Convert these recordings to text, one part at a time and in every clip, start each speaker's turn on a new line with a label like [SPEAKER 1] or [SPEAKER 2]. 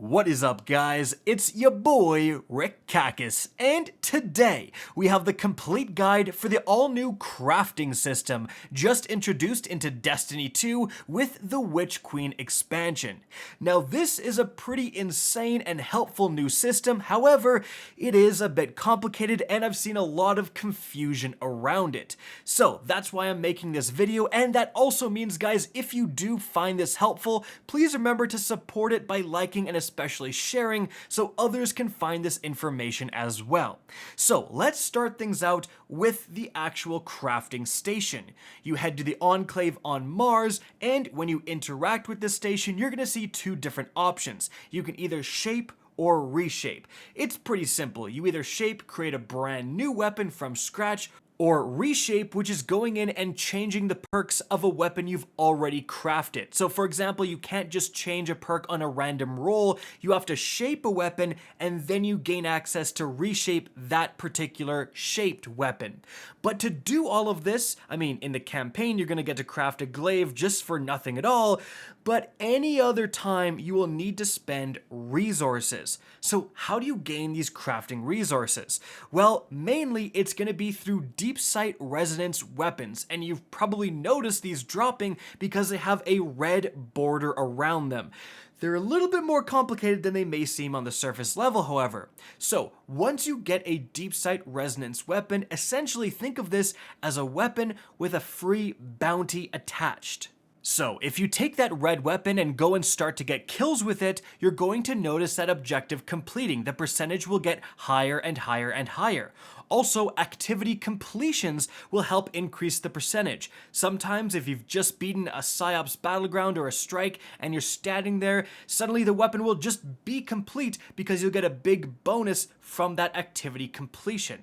[SPEAKER 1] What is up, guys? It's your boy Rick Kakis, and today we have the complete guide for the all-new crafting system just introduced into Destiny 2 with the Witch Queen expansion. Now, this is a pretty insane and helpful new system. However, it is a bit complicated and I've seen a lot of confusion around it. So that's why I'm making this video, and that also means, guys, if you do find this helpful, please remember to support it by liking and especially sharing so others can find this information as well. So let's start things out with the actual crafting station. You head to the Enclave on Mars, and when you interact with this station, you're going to see two different options. You can either shape or reshape. It's pretty simple. You either shape, create a brand new weapon from scratch, or reshape, which is going in and changing the perks of a weapon you've already crafted. So for example, you can't just change a perk on a random roll, you have to shape a weapon and then you gain access to reshape that particular shaped weapon. But to do all of this, I mean, in the campaign, you're gonna get to craft a glaive just for nothing at all, but any other time you will need to spend resources. So how do you gain these crafting resources? Well, mainly it's gonna be through Deepsight Resonance Weapons, and you've probably noticed these dropping because they have a red border around them. They're a little bit more complicated than they may seem on the surface level, however. So, once you get a Deepsight Resonance weapon, essentially think of this as a weapon with a free bounty attached. So, if you take that red weapon and go and start to get kills with it, you're going to notice that objective completing. The percentage will get higher and higher and higher. Also, activity completions will help increase the percentage. Sometimes if you've just beaten a PsyOps battleground or a strike and you're standing there, suddenly the weapon will just be complete because you'll get a big bonus from that activity completion.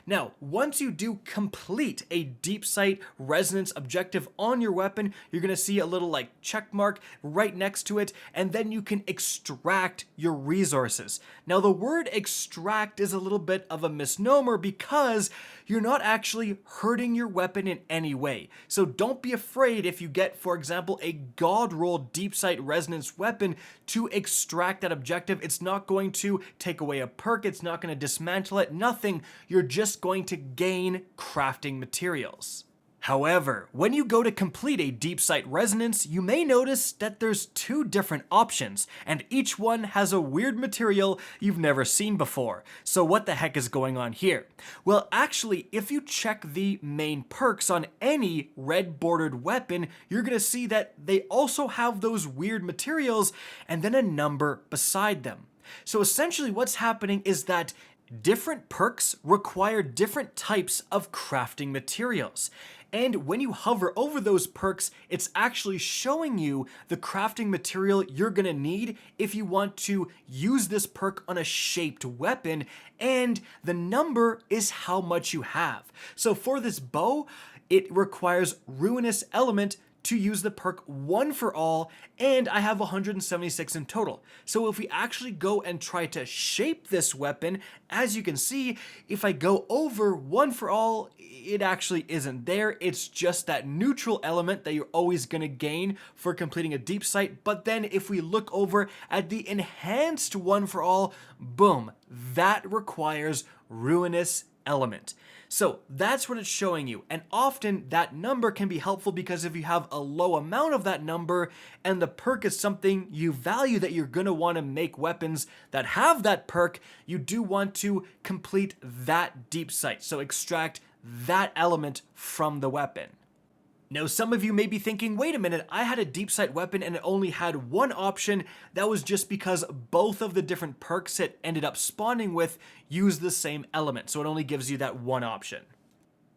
[SPEAKER 1] Now, once you do complete a Deepsight Resonance objective on your weapon, you're going to see a little like check mark right next to it, and then you can extract your resources. Now, the word extract is a little bit of a misnomer because you're not actually hurting your weapon in any way. So don't be afraid if you get, for example, a God Roll Deepsight Resonance weapon to extract that objective. It's not going to take away a perk, it's not going to dismantle it, nothing. You're just going to gain crafting materials. However, when you go to complete a Deepsight Resonance, you may notice that there's two different options, and each one has a weird material you've never seen before. So what the heck is going on here? Well, actually, if you check the main perks on any red bordered weapon, you're gonna see that they also have those weird materials and then a number beside them. So essentially what's happening is that different perks require different types of crafting materials. And when you hover over those perks, it's actually showing you the crafting material you're gonna need if you want to use this perk on a shaped weapon, and the number is how much you have. So for this bow, it requires Ruinous Element to use the perk one for all, and I have 176 in total. So if we actually go and try to shape this weapon, as you can see, if I go over one for all, it actually isn't there. It's just that neutral element that you're always gonna gain for completing a Deepsight. But then if we look over at the enhanced one for all, boom, that requires Ruinous Element. So that's what it's showing you, and often that number can be helpful because if you have a low amount of that number and the perk is something you value that you're going to want to make weapons that have that perk, you do want to complete that Deepsight, so extract that element from the weapon. Now, some of you may be thinking, wait a minute, I had a Deepsight weapon and it only had one option. That was just because both of the different perks it ended up spawning with use the same element, so it only gives you that one option.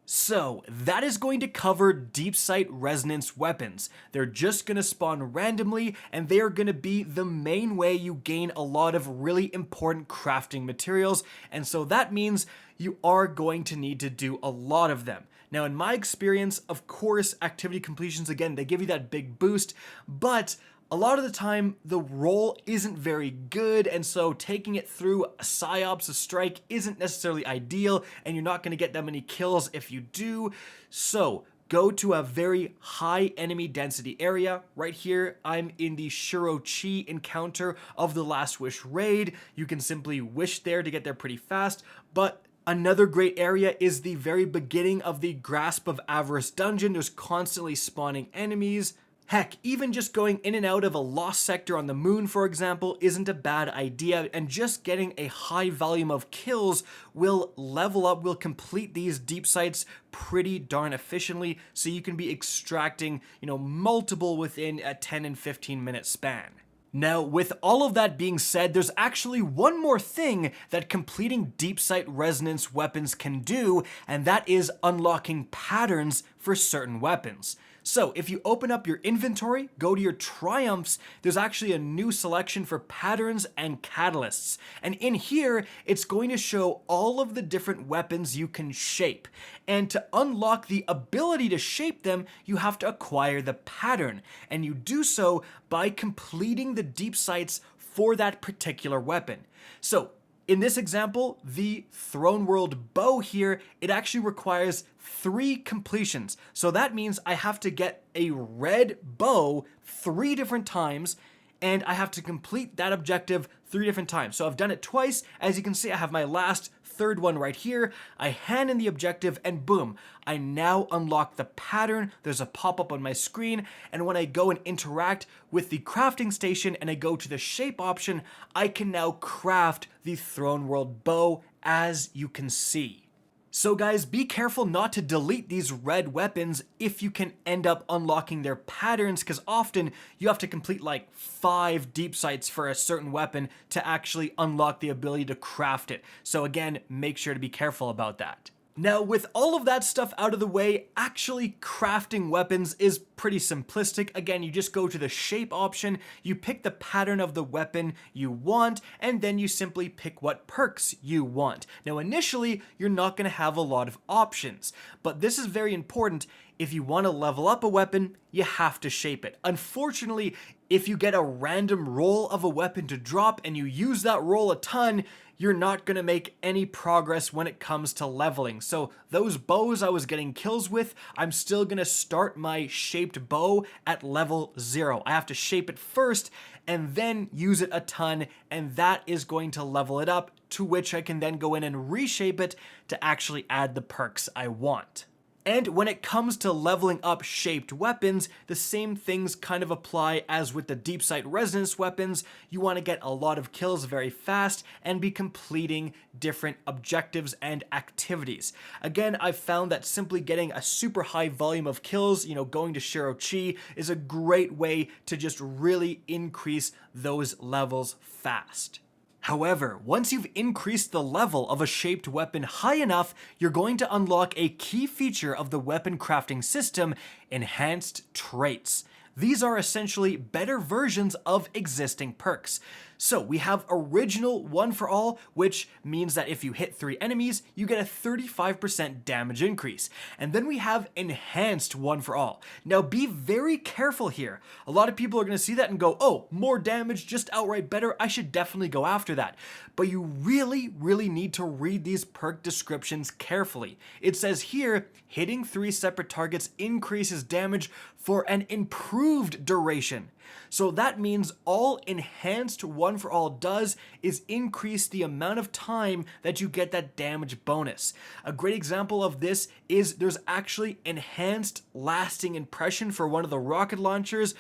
[SPEAKER 1] So that is going to cover Deepsight Resonance Weapons. They're just going to spawn randomly, and they are going to be the main way you gain a lot of really important crafting materials, and so that means you are going to need to do a lot of them. Now, in my experience, of course, activity completions, again, they give you that big boost, but a lot of the time, the roll isn't very good, and so taking it through a PsyOps, a strike, isn't necessarily ideal, and you're not going to get that many kills if you do. So go to a very high enemy density area. Right here, I'm in the Shirochi encounter of the Last Wish raid. You can simply wish there to get there pretty fast, but another great area is the very beginning of the Grasp of Avarice dungeon. There's constantly spawning enemies. Heck, even just going in and out of a lost sector on the moon, for example, isn't a bad idea, and just getting a high volume of kills will level up, will complete these deep sights pretty darn efficiently, so you can be extracting, multiple within a 10 and 15 minute span. Now, with all of that being said, there's actually one more thing that completing Deepsight Resonance Weapons can do, and that is unlocking patterns for certain weapons. So if you open up your inventory, go to your triumphs, there's actually a new selection for patterns and catalysts. And in here, it's going to show all of the different weapons you can shape. And to unlock the ability to shape them, you have to acquire the pattern. And you do so by completing the deep sights for that particular weapon. So in this example, the Throne World bow here, it actually requires 3 completions. So that means I have to get a red bow 3 different times, and I have to complete that objective 3 different times. So I've done it twice. As you can see, I have my last third one right here. I hand in the objective and boom, I now unlock the pattern. There's a pop-up on my screen, and when I go and interact with the crafting station and I go to the shape option, I can now craft the Throne World bow, as you can see. So guys, be careful not to delete these red weapons if you can end up unlocking their patterns, because often you have to complete like 5 deep sights for a certain weapon to actually unlock the ability to craft it. So again, make sure to be careful about that. Now, with all of that stuff out of the way, actually crafting weapons is pretty simplistic. Again, you just go to the shape option, you pick the pattern of the weapon you want, and then you simply pick what perks you want. Now, initially, you're not going to have a lot of options, but this is very important. If you want to level up a weapon, you have to shape it. Unfortunately, if you get a random roll of a weapon to drop and you use that roll a ton, you're not going to make any progress when it comes to leveling. So those bows I was getting kills with, I'm still going to start my shaped bow at level 0. I have to shape it first and then use it a ton, and that is going to level it up, to which I can then go in and reshape it to actually add the perks I want. And when it comes to leveling up shaped weapons, the same things kind of apply as with the Deepsight Resonance Weapons. You want to get a lot of kills very fast and be completing different objectives and activities. Again, I've found that simply getting a super high volume of kills, going to Shirochi, is a great way to just really increase those levels fast. However, once you've increased the level of a shaped weapon high enough, you're going to unlock a key feature of the weapon crafting system: enhanced traits. These are essentially better versions of existing perks. So we have original one for all, which means that if you hit 3 enemies, you get a 35% damage increase. And then we have enhanced one for all. Now be very careful here. A lot of people are going to see that and go, oh, more damage, just outright better. I should definitely go after that. But you really, really need to read these perk descriptions carefully. It says here, hitting 3 separate targets increases damage for an improved duration. So that means all enhanced one for all does is increase the amount of time that you get that damage bonus. A great example of this is there's actually enhanced lasting impression for one of the rocket launchers.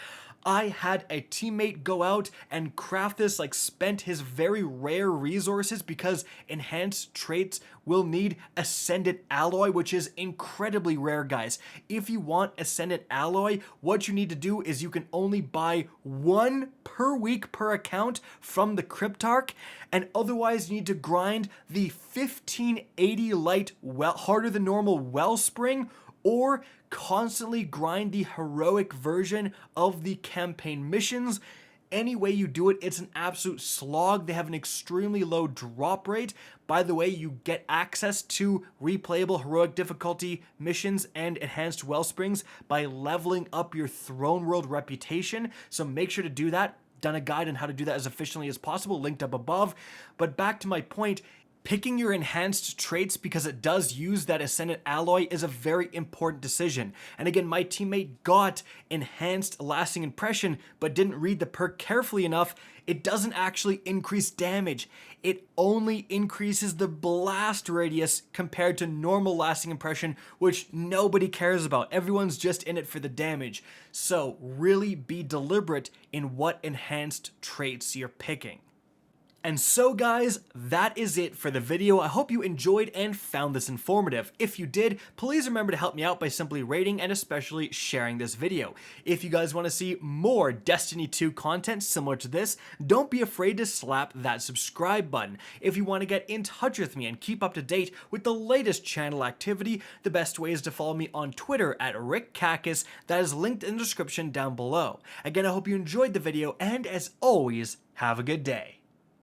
[SPEAKER 1] I had a teammate go out and craft this, spent his very rare resources, because enhanced traits will need Ascendant Alloy, which is incredibly rare, guys. If you want Ascendant Alloy, what you need to do is you can only buy 1 per week per account from the Cryptarch, and otherwise you need to grind the 1580 light harder than normal Wellspring, or constantly grind the heroic version of the campaign missions. Any way you do it, it's an absolute slog. They have an extremely low drop rate. By the way, you get access to replayable heroic difficulty missions and enhanced Wellsprings by leveling up your Throne World reputation, so make sure to do that. Done a guide on how to do that as efficiently as possible, linked up above. But back to my point, Picking your enhanced traits because it does use that Ascendant Alloy is a very important decision. And again, my teammate got enhanced lasting impression but didn't read the perk carefully enough. It doesn't actually increase damage. It only increases the blast radius compared to normal lasting impression, which nobody cares about. Everyone's just in it for the damage. So really be deliberate in what enhanced traits you're picking. And so guys, that is it for the video. I hope you enjoyed and found this informative. If you did, please remember to help me out by simply rating and especially sharing this video. If you guys want to see more Destiny 2 content similar to this, don't be afraid to slap that subscribe button. If you want to get in touch with me and keep up to date with the latest channel activity, the best way is to follow me on Twitter at RickKakis. That is linked in the description down below. Again, I hope you enjoyed the video, and as always, have a good day.